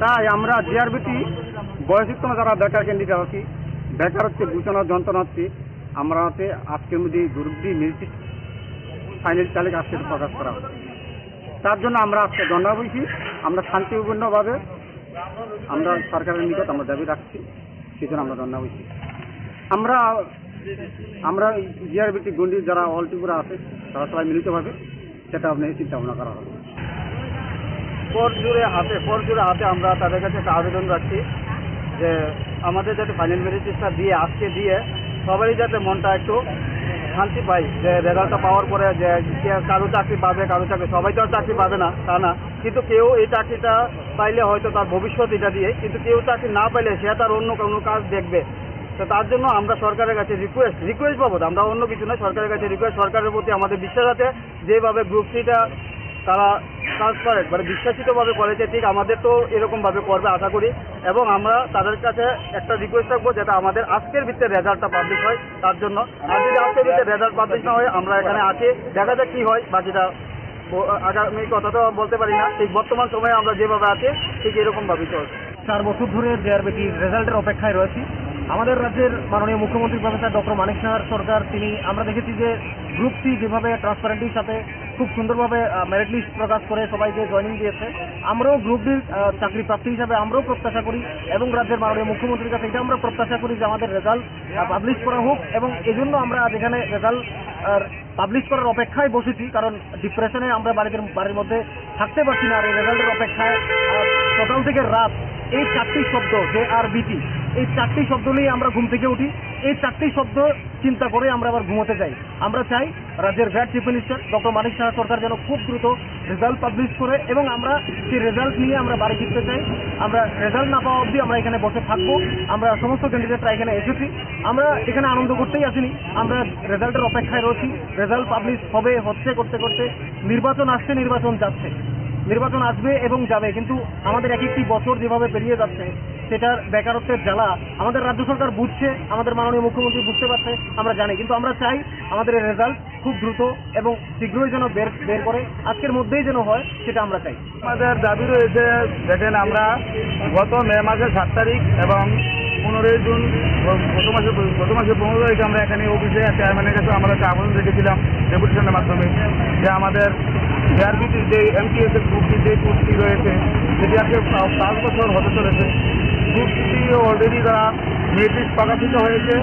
তাই আমরা জিআরবিটি বয়সযুক্ত যারা বেকার ক্যান্ডিডেট আছি, বেকারত্বে ঘোষণা যন্ত্রণা হচ্ছে, আমরা আজকের মধ্যে গ্রুপ-ডি মেরিট ফাইনাল তালিকা আজকে প্রকাশ করা হবে। তার জন্য আমরা আজকে জানাবইছি, আমরা শান্তিপূর্ণভাবে আমরা সরকারের নিকট আমরা দাবি রাখছি, সেই জন্য আমরা জানাবইছি। আমরা জিআরবিটি গন্ডি যারা অল ত্রিপুরা আছে তারা সবাই মিলিতভাবে সেটা আপনার চিন্তা ভাবনা করা হবে। পর জুড়ে হাতে আমরা তাদের কাছে একটা আবেদন রাখছি যে আমাদের যাতে ফাইনাল মেরিট লিস্টটা আজকে দিয়ে সবারই যাতে মনটা একটু শান্তি পাই, যে রেজাল্টটা পাওয়ার পরে যে কারো চাকরি পাবে, কারো চাকরি, সবাই তো আর চাকরি পাবে না তা না, কিন্তু কেউ এই চাকরিটা পাইলে হয়তো তার ভবিষ্যৎ এটা দিয়ে, কিন্তু কেউ চাকরি না পাইলে সে তার অন্য কোনো কাজ দেখবে। তো তার জন্য আমরা সরকারের কাছে রিকোয়েস্ট বাবদ, আমরা অন্য কিছু নয়, সরকারের কাছে রিকোয়েস্ট, সরকারের প্রতি আমাদের বিশ্বাস আছে যেভাবে গ্রুপ সিটা তারা ট্রান্সপারেন্ট মানে বিশ্বাসিতভাবে করেছে, ঠিক আমাদের তো এরকমভাবে করবে আশা করি। এবং আমরা তাদের কাছে একটা রিকোয়েস্ট রাখবো যাতে আমাদের আজকের ভিত্তিতে রেজাল্টটা পাবলিশ হয় তার জন্য। আর যদি আজকের ভিত্তিতে রেজাল্ট পাবলিশ না হয়, আমরা এখানে আছি, দেখা যাক কী হয়, বাকিটা আগামী কথা তো বলতে পারি না। ঠিক বর্তমান সময়ে আমরা যেভাবে আছি ঠিক এরকমভাবেই চলছে। 4 বছর ধরে জিআরবিটির রেজাল্টের অপেক্ষায় রয়েছি। আমাদের রাজ্যের মাননীয় মুখ্যমন্ত্রী প্রফেসর ডক্টর মানিক সাহার সরকার তিনি আমরা দেখেছি যে গ্রুপ সি যেভাবে ট্রান্সপারেন্টির সাথে খুব সুন্দরভাবে মেরিট লিস্ট প্রকাশ করে সবাইকে জয়েনিং দিয়েছে, আমরাও গ্রুপ ডির চাকরি প্রার্থী হিসাবে আমরাও প্রত্যাশা করি এবং রাজ্যের মাননীয় মুখ্যমন্ত্রীর কাছে এটা আমরা প্রত্যাশা করি যে আমাদের রেজাল্ট পাবলিশ করা হোক, এবং এজন্য আমরা যেখানে রেজাল্ট পাবলিশ করার অপেক্ষায় বসেছি, কারণ ডিপ্রেশনে আমরা বাড়ির মধ্যে থাকতে পারছি না। আর এই রেজাল্টের অপেক্ষায় সকাল থেকে রাত এই 4টি শব্দ JRBT, এই 4টি শব্দ নিয়ে আমরা ঘুম থেকে উঠি। এই 4টি শব্দ চিন্তা করে আমরা আবার ঘুমোতে যাই। আমরা চাই রাজ্যের great chief minister doctor Manik Saha সরকার যেন খুব দ্রুত রেজাল্ট পাবলিশ করে, এবং আমরা সেই রেজাল্ট নিয়ে আমরা বাড়ি ফিরতে চাই। আমরা রেজাল্ট না পাওয়া অবধি আমরা এখানে বসে থাকবো। আমরা সমস্ত ক্যান্ডিডেটরা এখানে এসেছি, আমরা এখানে আনন্দ করতেই আসিনি, আমরা রেজাল্টের অপেক্ষায় রয়েছি। রেজাল্ট পাবলিশ হবে হচ্ছে করতে করতে নির্বাচন আসছে, নির্বাচন যাচ্ছে, নির্বাচন আসবে এবং যাবে, কিন্তু আমাদের এক একটি বছর যেভাবে পেরিয়ে যাচ্ছে সেটার বেকারত্বের জ্বালা আমাদের রাজ্য সরকার বুঝছে, আমাদের মাননীয় মুখ্যমন্ত্রী বুঝতে পারছে, আমরা জানি, কিন্তু আমরা চাই আমাদের এই রেজাল্ট খুব দ্রুত এবং শীঘ্রই যেন বের করে আজকের মধ্যেই যেন হয়, সেটা আমরা চাই। আমাদের দাবি রয়েছে, দেখেন আমরা গত মে মাসের 7 তারিখ এবং 15 জুন গত মাসের 15 তারিখে আমরা এখানে অফিসে চেয়ারম্যানের কাছে আমরা একটা আবেদন রেখেছিলাম ডেপুটেশনের মাধ্যমে, যে আমাদের JRBTর যে MTS এর গ্রুপটি যে কোর্সটি রয়েছে সেটি আজকে 5 বছর হতে চলেছে। গ্রুপটি অলরেডি তারা মেরিট লিস্ট প্রকাশিত হয়েছে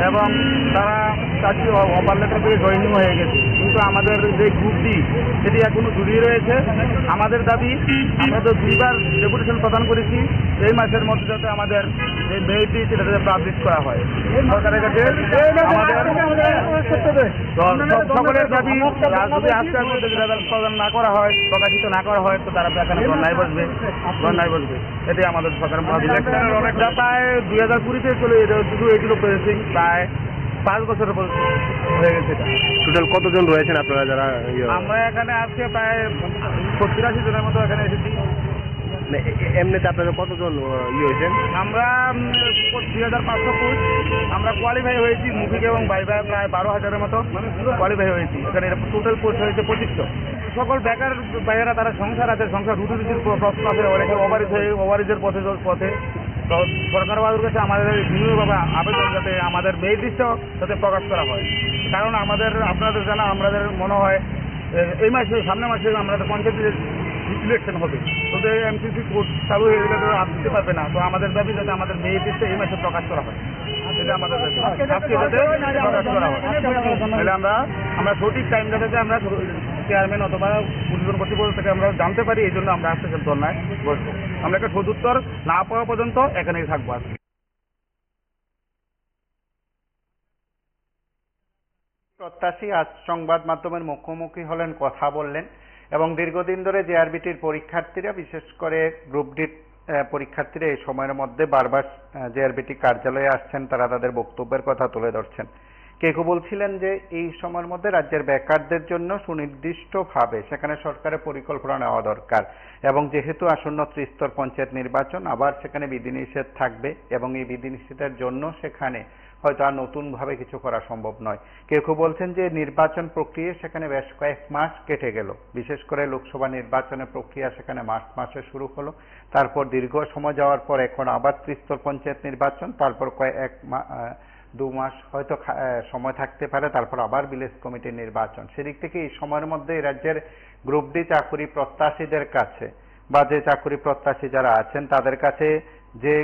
এবং তারা চাকরি অফার লেটার পেয়ে জয়েনিং হয়ে গেছে, কিন্তু আমাদের যে গ্রুপটি সেটি এখনো ঝুলিয়ে রয়েছে। আমাদের দাবি, আমরা তো 2বার ডেপুটেশন প্রদান করেছি, এই মাসের মধ্যে যাতে আমাদের যে মেরিট লিস্ট সেটা যাতে পাবলিশ করা হয় সরকারের কাছে। সকলের দাবি, যদি আজকের মধ্যে রেজাল্ট প্রদান না করা হয়, প্রকাশিত না করা হয়, তো তারা এখানে ধর্নায় বসবে। এটাই আমাদের সরকারের ইলেকশনের অনেকটা প্রায় 2020-তে চলে শুরু হয়েছিল প্রসেসিং, প্রায় 5 বছরের হয়ে গেছে। টোটাল কতজন রয়েছেন আপনারা যারা? আমরা এখানে আজকে প্রায় 70-80 জনের মতো এখানে এসেছি। এমনিতে আপনারা কতজন হয়েছেন? আমরা 2500 পোস্ট আমরা কোয়ালিফাই হয়েছি, মুভিক এবং বাইবায় প্রায় 12,000-এর মতো কোয়ালিফাই হয়েছি। এখানে টোটাল পোস্ট হয়েছে 2500। সকল বেকার বাইরেরা তারা সংসার আছে, সংসার রুটির প্রশ্ন আছে, অনেকে ওভারেজের পথে। তো সরকার বাবুর কাছে আমাদের বিভিন্নভাবে আবেদন যাতে আমাদের মেরিট লিস্টও যাতে প্রকাশ করা হয়, কারণ আপনাদের জানা আমাদের মনে হয় এই মাসে সামনের মাসে আমাদের পঞ্চায়েতের ইলেকশন হবে, তো MCC কোর্স চালু হয়ে গেলে দিতে পারবে না। তো আমাদের দাবি যাতে আমাদের মেরিট লিস্টে এই মাসে প্রকাশ করা হয়, এটা আমাদের দাবি আজকে যাতে প্রকাশ করা হয়। তাহলে আমরা সঠিক টাইম যাতে আমরা চেয়ারম্যান অথবা উদ্বোধন কর্তৃপক্ষ থেকে আমরা জানতে পারি, এই জন্য আমরা আজকে ধর্নায় বসবো। আমরা একটা সদুত্তর না পাওয়া পর্যন্ত এখানেই থাকবো আজকে। প্রত্যাশী আজ সংবাদ মাধ্যমের মুখোমুখি হলেন, কথা বললেন এবং দীর্ঘদিন ধরে JRBTর পরীক্ষার্থীরা, বিশেষ করে গ্রুপ ডির পরীক্ষার্থীরা এই সময়ের মধ্যে বারবার JRBT কার্যালয়ে আসছেন, তারা তাদের বক্তব্যের কথা তুলে ধরছেন। কেউ বলছিলেন যে এই সময়ের মধ্যে রাজ্যের বেকারদের জন্য সুনির্দিষ্টভাবে সেখানে সরকারের পরিকল্পনা নেওয়া দরকার, এবং যেহেতু আসন্ন ত্রিস্তর পঞ্চায়েত নির্বাচন, আবার সেখানে বিধিনিষেধ থাকবে এবং এই বিধিনিষেধের জন্য সেখানে হয়তো আর নতুনভাবে কিছু করা সম্ভব নয়। কেউ বলছেন যে নির্বাচন প্রক্রিয়া সেখানে বেশ কয়েক মাস কেটে গেল, বিশেষ করে লোকসভা নির্বাচনের প্রক্রিয়া সেখানে মার্চ মাসে শুরু হলো, তারপর দীর্ঘ সময় যাওয়ার পর এখন আবার ত্রিস্তর পঞ্চায়েত নির্বাচন, তারপর 2 মাস হয়তো সময় থাকতে পারে, তারপর আবার ভিলেজ কমিটির নির্বাচন। সেদিক থেকে এই সময়ের মধ্যে রাজ্যের গ্রুপ ডি চাকরি প্রত্যাশীদের কাছে বা যে চাকরি প্রত্যাশী যারা আছেন তাদের কাছে যে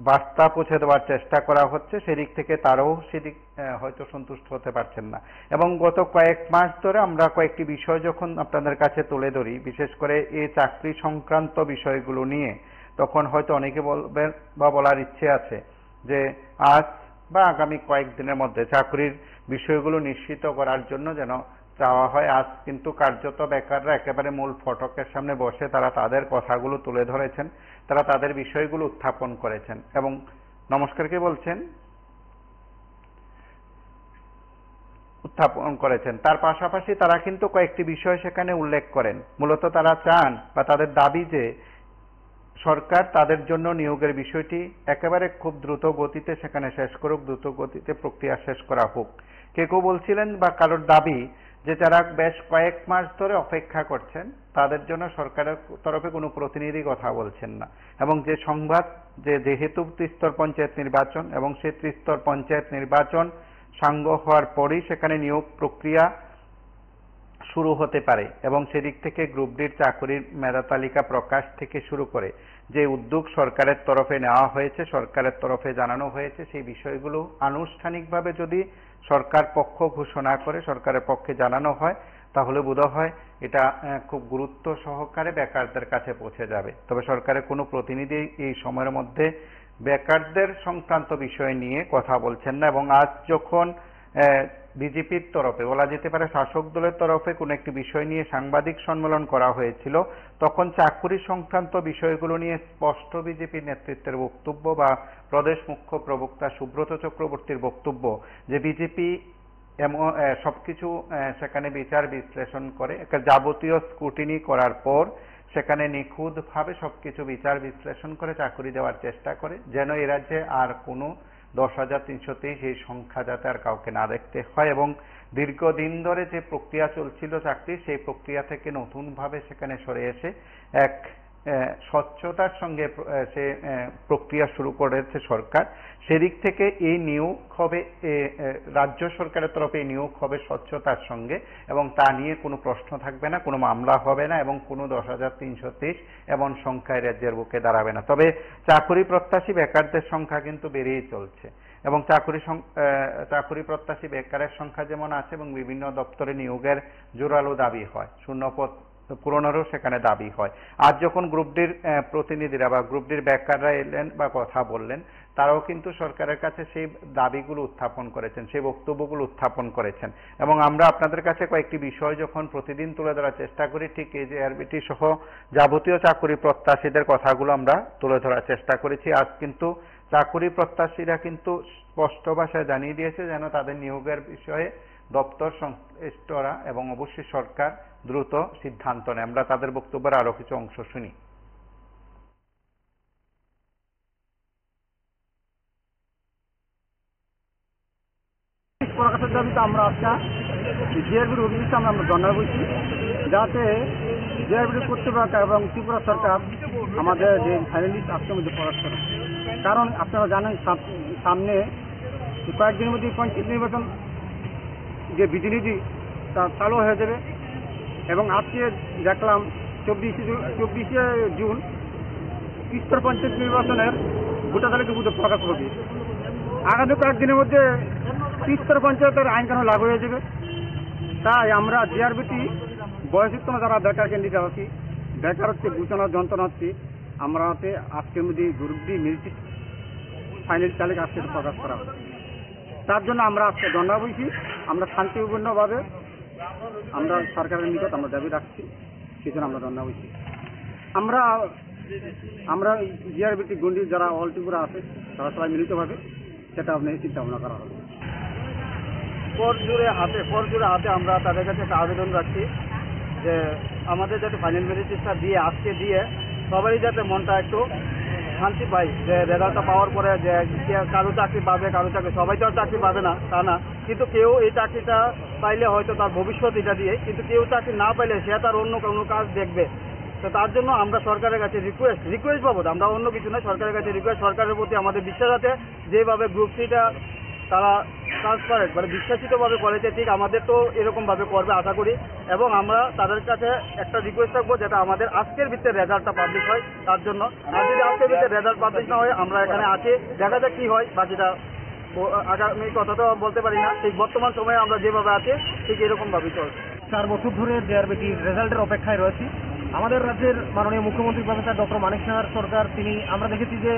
বার্তা পৌঁছে দেওয়ার চেষ্টা করা হচ্ছে, সেদিক থেকে তারাও সেদিক হয়তো সন্তুষ্ট হতে পারছেন না। এবং গত কয়েক মাস ধরে আমরা কয়েকটি বিষয় যখন আপনাদের কাছে তুলে ধরি, বিশেষ করে এই চাকরি সংক্রান্ত বিষয়গুলো নিয়ে, তখন হয়তো অনেকে বলবেন বা বলার ইচ্ছে আছে যে আজ বা আগামী কয়েকদিনের মধ্যে চাকরির বিষয়গুলো নিশ্চিত করার জন্য যেন চাওয়া হয়। আজ কিন্তু কার্যত বেকাররা একেবারে মূল ফটকের সামনে বসে তারা তাদের কথাগুলো তুলে ধরেছেন, তারা তাদের বিষয়গুলো উত্থাপন করেছেন। এবং নমস্কার, কে বলছেন? উত্থাপন করেছেন। তার পাশাপাশি তারা কিন্তু কয়েকটি বিষয় সেখানে উল্লেখ করেন। মূলত তারা চান বা তাদের দাবি যে সরকার তাদের জন্য নিয়োগের বিষয়টি একেবারে খুব দ্রুত গতিতে সেখানে শেষ করুক, দ্রুত গতিতে প্রক্রিয়া শেষ করা হোক। কেউ বলছিলেন বা কারোর দাবি যে যারা বেশ কয়েক মাস ধরে অপেক্ষা করছেন তাদের জন্য সরকারের তরফে কোনো প্রতিনিধি কথা বলছেন না, এবং যে সংবাদ যেহেতু ত্রিস্তর পঞ্চায়েত নির্বাচন এবং সেই ত্রিস্তর পঞ্চায়েত নির্বাচন সাঙ্গ হওয়ার পরই সেখানে নিয়োগ প্রক্রিয়া শুরু হতে পারে এবং সেদিক থেকে গ্রুপ ডির চাকরির মেধা তালিকা প্রকাশ থেকে শুরু করে যে উদ্যোগ সরকারের তরফে নেওয়া হয়েছে, সরকারের তরফে জানানো হয়েছে, সেই বিষয়গুলো আনুষ্ঠানিকভাবে যদি সরকার পক্ষ ঘোষণা করে, সরকারের পক্ষে জানানো হয়, তাহলে বোধহয় এটা খুব গুরুত্ব সহকারে বেকারদের কাছে পৌঁছে যাবে। তবে সরকারের কোনো প্রতিনিধি এই সময়ের মধ্যে বেকারদের সংক্রান্ত বিষয় নিয়ে কথা বলছেন না এবং আজ যখন বিজেপির তরফে বলা যেতে পারে শাসক দলের তরফে কোনো একটি বিষয় নিয়ে সাংবাদিক সম্মেলন করা হয়েছিল, তখন চাকরি সংক্রান্ত বিষয়গুলো নিয়ে স্পষ্ট বিজেপির নেতৃত্বের বক্তব্য বা প্রদেশ মুখ্য প্রবক্তা সুব্রত চক্রবর্তীর বক্তব্য যে বিজেপি সবকিছু সেখানে বিচার বিশ্লেষণ করে, একটা যাবতীয় স্ক্রুটিনি করার পর সেখানে নিখুঁতভাবে সবকিছু বিচার বিশ্লেষণ করে চাকরি দেওয়ার চেষ্টা করে, যেন এ রাজ্যে আর কোনো 10,323 এই সংখ্যা যাতে আর কাউকে না দেখতে হয় এবং দীর্ঘদিন ধরে যে প্রক্রিয়া চলছিল চাকরি, সেই প্রক্রিয়া থেকে নতুনভাবে সেখানে সরে এসে এক স্বচ্ছতার সঙ্গে সে প্রক্রিয়া শুরু করেছে সরকার। সেদিক থেকে এই নিয়োগ হবে, রাজ্য সরকারের তরফে এই নিয়োগ হবে স্বচ্ছতার সঙ্গে এবং তা নিয়ে কোনো প্রশ্ন থাকবে না, কোনো মামলা হবে না এবং কোনো 10,323 এমন সংখ্যায় রাজ্যের বুকে দাঁড়াবে না। তবে চাকরি প্রত্যাশী বেকারদের সংখ্যা কিন্তু বেড়েই চলছে এবং চাকরি প্রত্যাশী বেকারের সংখ্যা যেমন আছে এবং বিভিন্ন দপ্তরে নিয়োগের জোরালো দাবি হয়, শূন্যপদ পূরণেরও সেখানে দাবি হয়। আজ যখন গ্রুপ ডির প্রতিনিধিরা বা গ্রুপ ডির বেকাররা এলেন বা কথা বললেন, তারাও কিন্তু সরকারের কাছে সেই দাবিগুলো উত্থাপন করেছেন, সেই বক্তব্যগুলো উত্থাপন করেছেন এবং আমরা আপনাদের কাছে কয়েকটি বিষয় যখন প্রতিদিন তুলে ধরার চেষ্টা করি, ঠিক এই যে আরবিটি সহ যাবতীয় চাকরি প্রত্যাশীদের কথাগুলো আমরা তুলে ধরার চেষ্টা করেছি। আজ কিন্তু চাকরি প্রত্যাশীরা কিন্তু স্পষ্ট ভাষায় জানিয়ে দিয়েছে যেন তাদের নিয়োগের বিষয়ে দপ্তর সংশ্লিষ্টরা এবং অবশ্যই সরকার দ্রুত সিদ্ধান্ত নেয়। আমরা তাদের বক্তব্যের আরো কিছু অংশ শুনি। প্রকাশের দাবিতে আমরা আজকে জিআরবির অফিসে আমরা ধর্ণা বলছি, যাতে জিআরবির কর্তৃপক্ষ এবং ত্রিপুরা সরকার আমাদের যে ফাইনালিস্ট আজকের মধ্যে প্রকাশ করে। কারণ আপনারা জানেন সামনে কয়েকদিনের মধ্যে পঞ্চায়েত নির্বাচন যে বিধিনিধি তা চালু হয়ে যাবে এবং আজকে দেখলাম 24শে জুন ত্রিস্তর পঞ্চায়েত নির্বাচনের ভোটার তালিকা প্রকাশ হবে। আগামী কয়েকদিনের মধ্যে ত্রিস্তর পঞ্চায়েতের আইন কানুন লাগু হয়ে যাবে। তাই আমরা জিআরবিটি বয়সোত্তম যারা বেকার ক্যান্ডিডেট আছি, বেকারত্বে ঘোষণা যন্ত্রণা হচ্ছে, আমরা আজকের মধ্যে গ্রুপ ডি মেরিট ফাইনাল তালিকা আজকে প্রকাশ করা হবে। তার জন্য আমরা আজকে ধর্ণা বইছি। আমরা শান্তিপূর্ণভাবে আমরা সরকারের নিকট আমরা দাবি রাখছি, সেই জন্য আমরা ধর্ণা বইছি। আমরা জিআরবিটি গন্ডি যারা অল ত্রিপুরা আছে তারা সবাই মিলিতভাবে সেটা আপনার চিন্তা ভাবনা করা হবে। পর জুড়ে হাতে আমরা তাদের কাছে একটা আবেদন রাখছি যে আমাদের যাতে ফাইনাল মেরিট লিস্টটা দিয়ে সবারই যাতে মনটা একটু শান্তি পাই, যে রেজাল্টটা পাওয়ার পরে যে কারো চাকরি পাবে, কারো চাকরি, সবাই তো আর চাকরি পাবে না তা না, কিন্তু কেউ এই চাকরিটা পাইলে হয়তো তার ভবিষ্যৎ এটা দিয়ে, কিন্তু কেউ চাকরি না পাইলে সে তার অন্য কোনো কাজ দেখবে। তো তার জন্য আমরা সরকারের কাছে রিকোয়েস্ট বাবদ, আমরা অন্য কিছু নয়, সরকারের কাছে রিকোয়েস্ট, সরকারের প্রতি আমাদের বিশ্বাস আছে যেভাবে গ্রুপ সিটা তারা ট্রান্সপারেন্ট মানে বিশ্বাসিতভাবে করেছে, ঠিক আমাদের তো এরকমভাবে করবে আশা করি। এবং আমরা তাদের কাছে একটা রিকোয়েস্ট রাখবো যেটা আমাদের আজকের ভিত্তিতে রেজাল্টটা পাবলিশ হয় তার জন্য। আর যদি আজকের ভিত্তিতে রেজাল্ট পাবলিশ না হয়, আমরা এখানে আছি, দেখা যাক কী হয়, বাকিটা আগামী কথা তো বলতে পারি না। ঠিক বর্তমান সময়ে আমরা যেভাবে আছি ঠিক এরকমভাবেই চলছে। 4 বছর ধরে জিআরবিটির রেজাল্টের অপেক্ষায় রয়েছি। আমাদের রাজ্যের মাননীয় মুখ্যমন্ত্রী প্রফেসর ডক্টর মানিক সাহার সরকার, আমরা দেখেছি যে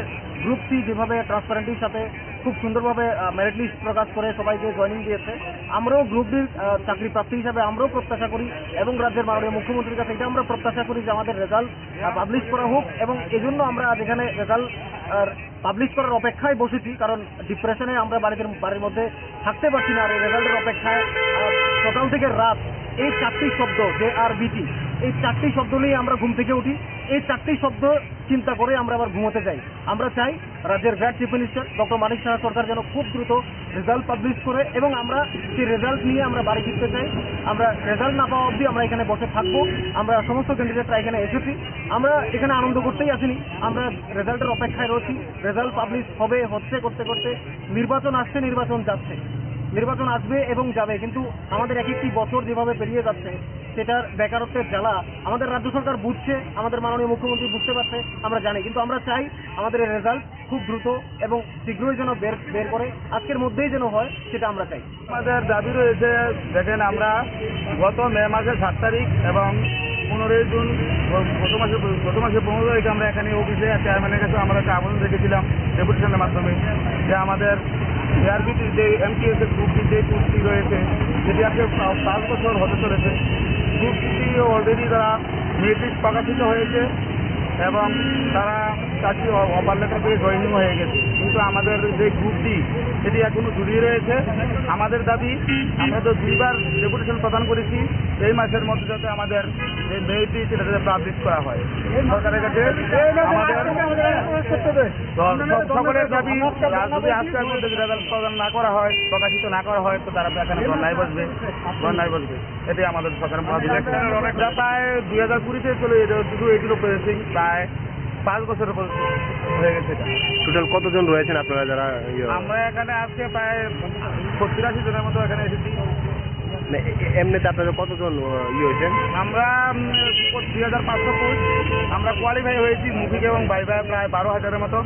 গ্রুপ সি যেভাবে ট্রান্সপারেন্টির সাথে খুব সুন্দরভাবে মেরিট লিস্ট প্রকাশ করে সবাইকে জয়েনিং দিয়েছে, আমরাও গ্রুপ ডির চাকরি প্রার্থী হিসাবে আমরাও প্রত্যাশা করি এবং রাজ্যের মাননীয় মুখ্যমন্ত্রীর কাছে এটা আমরা প্রত্যাশা করি যে আমাদের রেজাল্ট পাবলিশ করা হোক। এবং এজন্য আমরা আজ এখানে রেজাল্ট পাবলিশ করার অপেক্ষায় বসেছি, কারণ ডিপ্রেশনে আমরা বাড়ির মধ্যে থাকতে পারছি না। আর এই রেজাল্টের অপেক্ষায় সকাল থেকে রাত এই 4টি শব্দ JRBT এই 4টি শব্দ নিয়ে আমরা ঘুম থেকে উঠি। এই 4টি শব্দ চিন্তা করে আমরা আবার ঘুমোতে যাই। আমরা চাই রাজ্যের grad chief minister doctor Manik Saha সরকার যেন খুব দ্রুত রেজাল্ট পাবলিশ করে এবং আমরা সেই রেজাল্ট নিয়ে আমরা বাড়ি ফিরতে চাই। আমরা রেজাল্ট না পাওয়া অবধি আমরা এখানে বসে থাকবো। আমরা সমস্ত ক্যান্ডিডেটরা এখানে এসেছি, আমরা এখানে আনন্দ করতেই আসিনি, আমরা রেজাল্টের অপেক্ষায় রয়েছি। রেজাল্ট পাবলিশ হবে হচ্ছে করতে করতে নির্বাচন আসছে, নির্বাচন যাচ্ছে, নির্বাচন আসবে এবং যাবে, কিন্তু আমাদের এক একটি বছর যেভাবে পেরিয়ে যাচ্ছে সেটার বেকারত্বের জ্বালা আমাদের রাজ্য সরকার বুঝছে, আমাদের মাননীয় মুখ্যমন্ত্রী বুঝতে পারছে, আমরা জানি, কিন্তু আমরা চাই আমাদের এই রেজাল্ট খুব দ্রুত এবং শীঘ্রই যেন বের করে, আজকের মধ্যেই যেন হয়, সেটা আমরা চাই। আমাদের দাবি রয়েছে, দেখেন আমরা গত মে মাসের 7 তারিখ এবং 15 জুন গত মাসের 15 তারিখে আমরা এখানে অফিসে চেয়ারম্যানের কাছে আমরা একটা আবেদন রেখেছিলাম ডেপুটেশনের মাধ্যমে যে আমাদের এআরবিটির যে এমটিএস এর গ্রুপ যে কোর্সটি রয়েছে সেটি আজকে 5 বছর হতে চলেছে। গ্রুপটি অলরেডি তারা মেরিট প্রকাশিত হয়েছে এবং তারা চাকরি অফার লেটার পেয়ে জয়েনিং হয়ে গেছে, কিন্তু আমাদের যে গ্রুপটি সেটি এখনো ঝুলিয়ে রয়েছে। আমাদের দাবি, আমরা তো 2বার ডেপুটেশন প্রদান করেছি, এই মাসের মধ্যে যাতে আমাদের যে মেরিটটি সেটা যাতে পাবলিশ করা হয় সরকারের কাছে সকলের দাবি। যদি আজকের মধ্যে রেজাল্ট প্রদান না করা হয়, প্রকাশিত না করা হয়, তো তারা এখানে ধর্নায় বসবে। এটাই আমাদের সরকারের প্রায় 2020-তে চলে শুধু এটির প্রসেসিং প্রায় 5 বছরের হয়ে গেছে। টোটাল কতজন রয়েছেন আপনারা যারা আমরা এখানে আজকে প্রায় 70-80 জনের মতো এখানে এসেছি। এমনিতে আপনারা কতজন হয়েছেন? আমরা 2500 পোস্ট আমরা কোয়ালিফাই হয়েছি, মুভিক এবং বাইবা প্রায় 12,000-এর মতো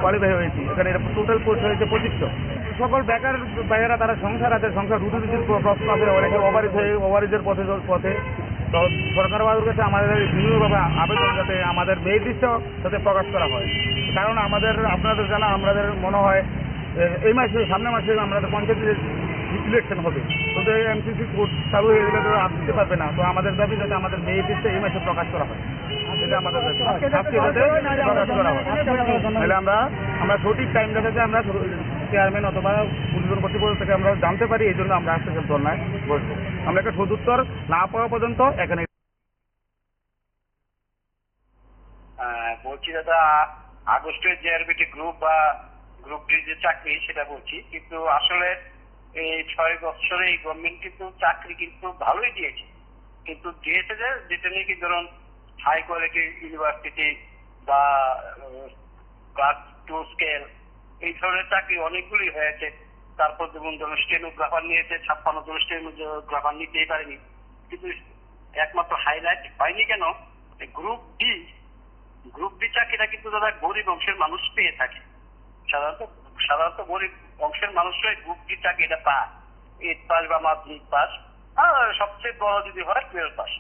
কোয়ালিফাই হয়েছি। এখানে টোটাল পোস্ট হয়েছে 2500। সকল বেকার বাইরেরা তারা সংসার আছে, সংসার রুটির প্রশ্ন আছে, অনেকে ওভারেজের পথে তো সরকার বাবুর কাছে আমাদের বিভিন্নভাবে আবেদন যাতে আমাদের মেরিট লিস্টও যাতে প্রকাশ করা হয়। কারণ আপনাদের জানা আমাদের মনে হয় এই মাসে সামনের মাসে আমাদের পঞ্চায়েতের ইলেকশন হবে, তো এমসিসি কোর্ট চালু হয়ে গেলে তো আর দিতে পারবে না। তো আমাদের দাবি যাতে আমাদের মেরিট লিস্টে এই মাসে প্রকাশ করা হয়, সেটা আমাদের দাবি প্রকাশ করা হয়। তাহলে আমরা সঠিক টাইম যাতে আমরা চেয়ারম্যান অথবা উদ্বোধন কর্তৃপক্ষ থেকে আমরা জানতে পারি, এই জন্য আমরা আজকে ধর্নায় বসবো। আমরা একটা সদুত্তর না পাওয়া পর্যন্ত এখানে বলছি দাদা, আগস্টের যে আরবিটি গ্রুপ বা গ্রুপটির যে চাকরি সেটা বলছি, কিন্তু আসলে এই 6 বছরে এই গভর্নমেন্ট কিন্তু চাকরি কিন্তু ভালোই দিয়েছে, কিন্তু দিয়েছে যেটা নিয়ে কি ধরুন হাই কোয়ালিটি ইউনিভার্সিটি বা ক্লাস 2 স্কেল এই ধরনের চাকরি অনেকগুলি হয়েছে। তারপর যেমন ধরুন স্টেনোগ্রাফার নিয়েছে, 56 জন স্টেনোগ্রাফার নিতেই পারেনি, কিন্তু একমাত্র হাইলাইট হয়নি কেন গ্রুপ ডি চাকরিটা কিন্তু দাদা গরিব অংশের মানুষ পেয়ে থাকে। সাধারণত গরিব অংশের মানুষরাই গ্রুপ ডি চাকরিটা পায়, 8 পাস বা মাধ্যমিক পাস, আর সবচেয়ে বড় যদি হয় 12 পাস।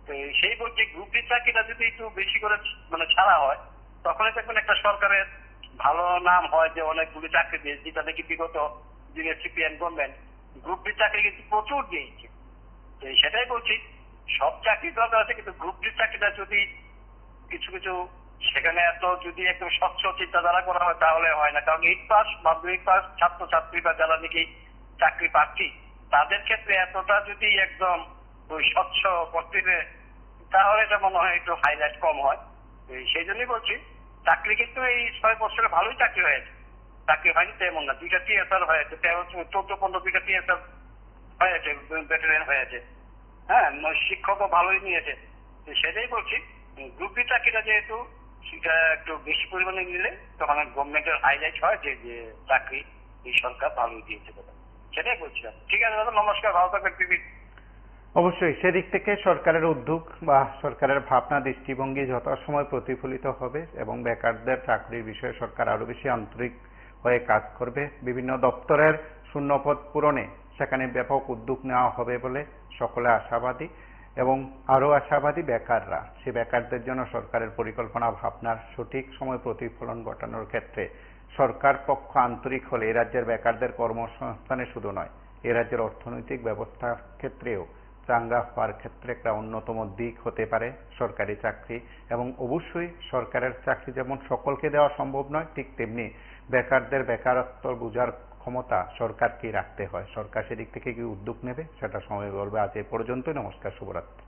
তো সেই বলছি গ্রুপ ডি চাকরিটা যদি একটু বেশি করে ছাড়া হয়, তখনই দেখবেন একটা সরকারের ভালো নাম হয় যে অনেকগুলি চাকরি দিয়েছে, যেটা নাকি বিগত দিনের সিপিএম গভর্নমেন্ট গ্রুপ ডি চাকরি কিন্তু প্রচুর দিয়েছে। তো সেটাই বলছি, সব চাকরি দরকার আছে, কিন্তু গ্রুপ ডি চাকরিটা যদি কিছু সেখানে এত যদি একদম স্বচ্ছ চিন্তাধারা করা হয় তাহলে হয় না। কারণ 8 পাস মাধ্যমিক পাস ছাত্রছাত্রী বা যারা নাকি চাকরি পাচ্ছি তাদের ক্ষেত্রে এতটা যদি একদম ওই স্বচ্ছ করতে তাহলে এটা মনে হয় একটু হাইলাইট কম হয়। সেই জন্যই বলছি চাকরি কিন্তু এই 6 বছরে ভালোই চাকরি হয়েছে, চাকরি হয়নি তেমন না। 2টা টিএসআর হয়েছে, 14-15 টিএসআর হয়েছে, ব্যাটালিয়ন হয়েছে, হ্যাঁ, শিক্ষকও ভালোই নিয়েছে। সেটাই বলছি গ্রুপ ডি চাকরিটা যেহেতু সেটা একটু বেশি পরিমাণে নিলে তখন গভর্নমেন্টের হাইলাইট হয় যে চাকরি এই সরকার ভালোই দিয়েছে, সেটাই বলছিলাম। ঠিক আছে দাদা, নমস্কার, ভালো থাকবেন। টিভি অবশ্যই সেদিক থেকে সরকারের উদ্যোগ বা সরকারের ভাবনা দৃষ্টিভঙ্গি যথাসময় প্রতিফলিত হবে এবং বেকারদের চাকরির বিষয়ে সরকার আরো বেশি আন্তরিক হয়ে কাজ করবে। বিভিন্ন দপ্তরের শূন্যপদ পূরণে সেখানে ব্যাপক উদ্যোগ নেওয়া হবে বলে সকলে আশাবাদী এবং আরো আশাবাদী বেকাররা। সে বেকারদের জন্য সরকারের পরিকল্পনা ভাবনার সঠিক সময় প্রতিফলন ঘটানোর ক্ষেত্রে সরকার পক্ষ আন্তরিক হলে এ রাজ্যের বেকারদের কর্মসংস্থানে শুধু নয়, এ রাজ্যের অর্থনৈতিক ব্যবস্থার ক্ষেত্রেও চাঙ্গা হওয়ার ক্ষেত্রে একটা অন্যতম দিক হতে পারে সরকারি চাকরি। এবং অবশ্যই সরকারের চাকরি যেমন সকলকে দেওয়া সম্ভব নয়, ঠিক তেমনি বেকারদের বেকারত্ব বোঝার ক্ষমতা সরকারকেই রাখতে হয়। সরকার সেদিক থেকে কি উদ্যোগ নেবে সেটা সময় বলবে। আজ এ পর্যন্ত। নমস্কার, শুভরাত্রি।